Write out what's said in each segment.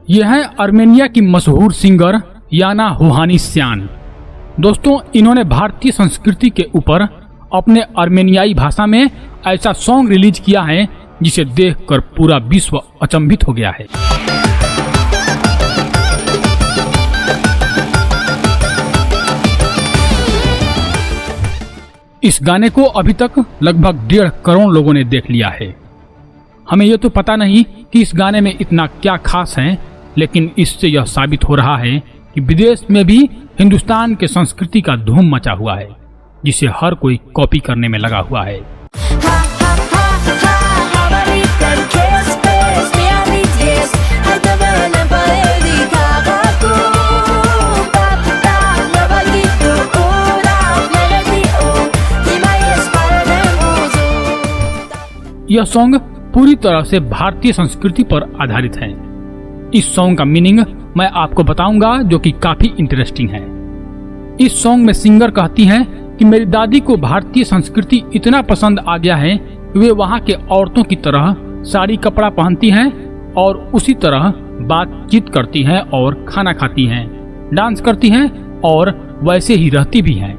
यह है आर्मेनिया की मशहूर सिंगर याना ओहानिस्यान। दोस्तों, इन्होंने भारतीय संस्कृति के ऊपर अपने आर्मेनियाई भाषा में ऐसा सॉन्ग रिलीज किया है जिसे देखकर पूरा विश्व अचंभित हो गया है। इस गाने को अभी तक लगभग 1.5 करोड़ लोगों ने देख लिया है। हमें यह तो पता नहीं कि इस गाने में इतना क्या खास है, लेकिन इससे यह साबित हो रहा है कि विदेश में भी हिंदुस्तान के संस्कृति का धूम मचा हुआ है, जिसे हर कोई कॉपी करने में लगा हुआ है। यह सॉन्ग पूरी तरह से भारतीय संस्कृति पर आधारित है। इस सॉन्ग का मीनिंग मैं आपको बताऊंगा, जो कि काफी इंटरेस्टिंग है। इस सॉन्ग में सिंगर कहती हैं कि मेरी दादी को भारतीय संस्कृति इतना पसंद आ गया है कि वे वहाँ के औरतों की तरह साड़ी कपड़ा पहनती हैं और उसी तरह बातचीत करती हैं और खाना खाती हैं, डांस करती हैं और वैसे ही रहती भी हैं।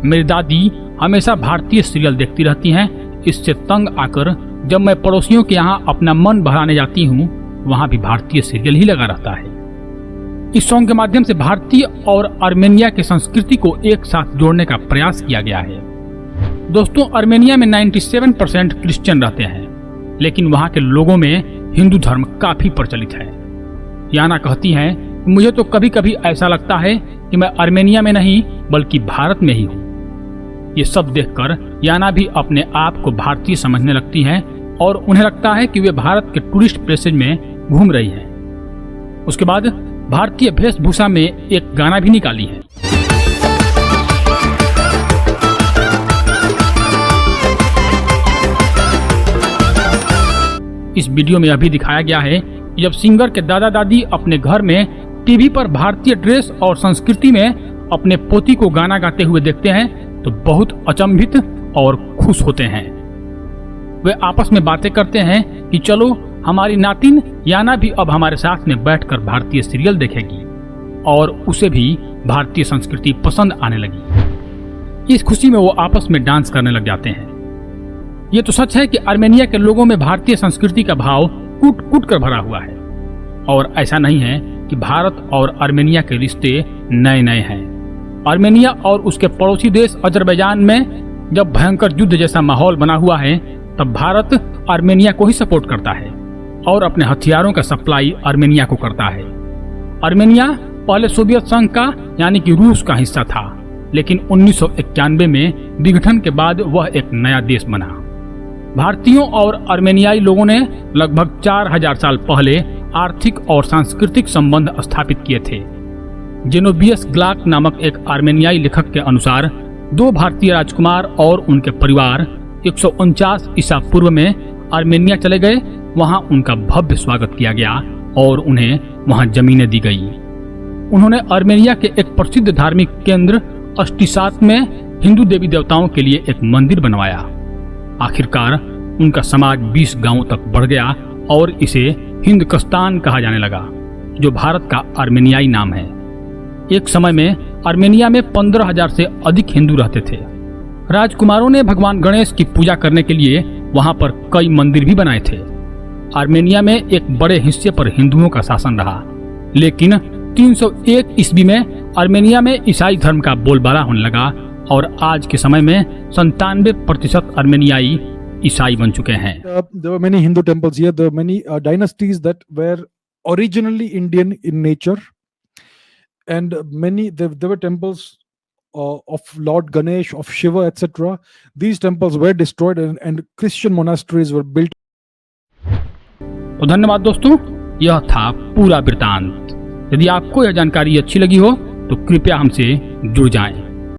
मेरी दादी हमेशा भारतीय सीरियल देखती रहती हैं। इससे तंग आकर जब मैं पड़ोसियों के यहाँ अपना मन बहलाने जाती हूँ, वहाँ भी भारतीय सीरियल ही लगा रहता है। इस सॉन्ग के माध्यम से भारतीय और आर्मेनिया की संस्कृति को एक साथ जोड़ने का प्रयास किया गया है। दोस्तों, आर्मेनिया में 97% क्रिश्चियन रहते हैं, लेकिन वहाँ के लोगों में हिंदू धर्म काफी प्रचलित है। याना कहती हैं, मुझे तो कभी कभी ऐसा लगता है कि मैं आर्मेनिया में नहीं बल्कि भारत में ही हूँ। ये सब देखकर याना भी अपने आप को भारतीय समझने लगती हैं और उन्हें लगता है कि वे भारत के टूरिस्ट प्लेसेज में घूम रही हैं। उसके बाद भारतीय वेशभूषा में एक गाना भी निकाली है। इस वीडियो में यह भी दिखाया गया है कि जब सिंगर के दादा दादी अपने घर में टीवी पर भारतीय ड्रेस और संस्कृति में अपने पोती को गाना गाते हुए देखते हैं तो बहुत अचंभित और खुश होते हैं। वे आपस में बातें करते हैं कि चलो हमारी नातिन याना भी अब हमारे साथ में बैठकर भारतीय सीरियल देखेगी, और उसे भी भारतीय संस्कृति पसंद आने लगी। इस खुशी में वो आपस में डांस करने लग जाते हैं। ये तो सच है कि आर्मेनिया के लोगों में भारतीय संस्कृति का भाव कूट कूट कर भरा हुआ है, और ऐसा नहीं है कि भारत और आर्मेनिया के रिश्ते नए नए हैं। आर्मेनिया और उसके पड़ोसी देश अजरबैजान में जब भयंकर युद्ध जैसा माहौल बना हुआ है, तब भारत आर्मेनिया को ही सपोर्ट करता है और अपने हथियारों का सप्लाई आर्मेनिया को करता है। आर्मेनिया पहले सोवियत संघ का यानी कि रूस का हिस्सा था, लेकिन 1991 में विघटन के बाद वह एक नया देश बना। भारतीयों और आर्मेनियाई लोगों ने लगभग 4000 साल पहले आर्थिक और सांस्कृतिक संबंध स्थापित किए थे। जेनोबियस ग्लाक नामक एक आर्मेनियाई लेखक के अनुसार 2 भारतीय राजकुमार और उनके परिवार 149 ईसा पूर्व में आर्मेनिया चले गए। वहां उनका भव्य स्वागत किया गया और उन्हें वहां जमीनें दी गई। उन्होंने आर्मेनिया के एक प्रसिद्ध धार्मिक केंद्र अष्टिसात में हिंदू देवी देवताओं के लिए एक मंदिर बनवाया। आखिरकार उनका समाज 20 गांवों तक बढ़ गया और इसे हिंदकस्तान कहा जाने लगा, जो भारत का आर्मेनियाई नाम है। एक समय में आर्मेनिया में 15,000 से अधिक हिंदू रहते थे। राजकुमारों ने भगवान गणेश की पूजा करने के लिए वहां पर कई मंदिर भी बनाए थे। आर्मेनिया में एक बड़े हिस्से पर हिंदुओं का शासन रहा, लेकिन 301 ईस्वी में आर्मेनिया में ईसाई धर्म का बोलबाला होने लगा और आज के समय में 97% आर्मेनियाई ईसाई बन चुके हैं। There were many Hindu temples here. There were many dynasties that were originally Indian in nature, and there were temples of Lord Ganesh, of Shiva, etc. These temples were destroyed and Christian monasteries were built. तो धन्यवाद दोस्तों, यह था पूरा वृतांत। यदि आपको यह जानकारी अच्छी लगी हो तो कृपया हमसे जुड़ जाएं।